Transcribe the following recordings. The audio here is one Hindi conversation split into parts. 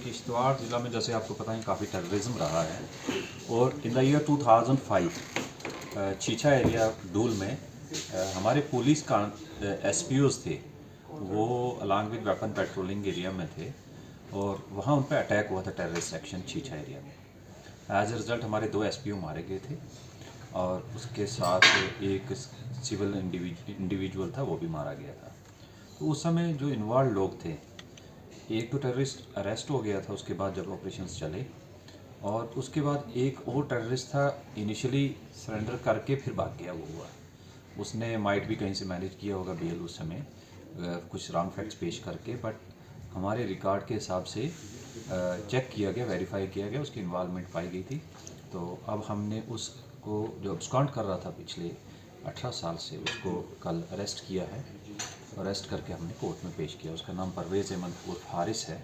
किश्तवाड़ ज़िला में जैसे आपको पता है काफ़ी टेररिज्म रहा है और इन द ईयर 2005 चीचा एरिया डूल में हमारे पुलिस का एसपीओज थे, वो along with weapon patrolling area में थे और वहाँ उन पर अटैक हुआ था टेररिस्ट सेक्शन चीचा एरिया में। एज ए रिज़ल्ट हमारे 2 एसपीओ मारे गए थे और उसके साथ एक सिविल इंडिविजुअल था, वो भी मारा गया था। तो उस समय जो इन्वॉल्व लोग थे, एक तो टेररिस्ट अरेस्ट हो गया था उसके बाद जब ऑपरेशंस चले, और उसके बाद एक और टेररिस्ट था, इनिशियली सरेंडर करके फिर भाग गया वो हुआ। उसने माइट भी कहीं से मैनेज किया होगा बेल उस समय, कुछ रॉन्ग फैक्ट्स पेश करके, बट हमारे रिकॉर्ड के हिसाब से चेक किया गया, वेरीफाई किया गया, उसकी इन्वॉल्वमेंट पाई गई थी। तो अब हमने उसको जो अब्सकॉन्ड कर रहा था पिछले 18 साल से, उसको कल अरेस्ट किया है। अरेस्ट करके हमने कोर्ट में पेश किया। उसका नाम परवेज़ अहमद उर्फ हारिस है,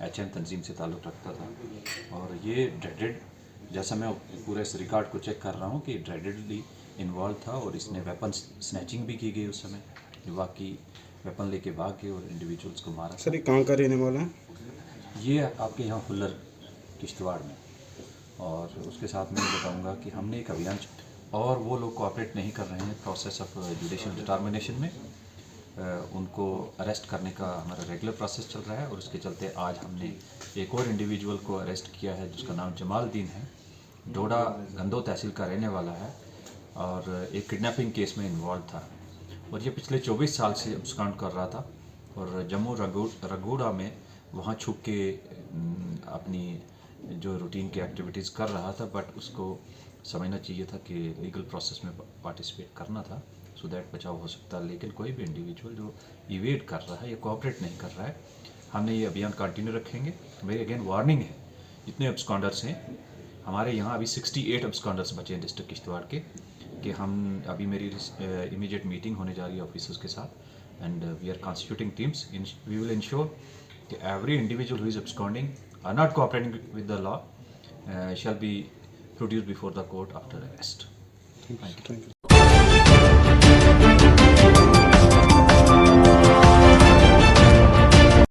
HN तंजीम से ताल्लुक़ रखता था और ये ड्रेडेड, जैसा मैं पूरे इस रिकॉर्ड को चेक कर रहा हूँ कि ड्रेडेडली इन्वॉल्व था और इसने वेपन स्नैचिंग भी की गई उस समय, जो बाकी वेपन लेके भाग गए और इंडिविजुअल्स को मारा। सर ये कहाँ का रहने वाला है? ये आपके यहाँ हुल्लर किश्तवाड़ में। और उसके साथ मैं बताऊंगा कि हमने एक अभियान और वो लोग कोऑपरेट नहीं कर रहे हैं प्रोसेस ऑफ जुडिशियल डिटर्मिनेशन में। उनको अरेस्ट करने का हमारा रेगुलर प्रोसेस चल रहा है और उसके चलते आज हमने एक और इंडिविजुअल को अरेस्ट किया है जिसका नाम जमालुद्दीन है, डोडा गंदो तहसील का रहने वाला है और एक किडनैपिंग केस में इन्वॉल्व था और ये पिछले 24 साल से अब्सकॉन्ड कर रहा था और जम्मू रगूड़ा में वहाँ छुप के अपनी जो रूटीन की एक्टिविटीज़ कर रहा था, बट उसको समझना चाहिए था कि लीगल प्रोसेस में पार्टिसिपेट करना था, सो दैट बचाव हो सकता है। लेकिन कोई भी इंडिविजुअल जो इवेड कर रहा है या कोऑपरेट नहीं कर रहा है, हमने ये अभियान कंटिन्यू रखेंगे। मेरी अगेन वार्निंग है, जितने अब्सकॉन्डर्स हैं हमारे यहाँ अभी 68 अब्सकॉन्डर्स बचे हैं डिस्ट्रिक्ट किश्तवाड़ के, कि हम अभी मेरी इमीडिएट मीटिंग होने जा रही है ऑफिसर्स के साथ and we are constituting teams. We will ensure कि every individual who is absconding or not cooperating with the law shall be produced before the court after arrest. Thank you.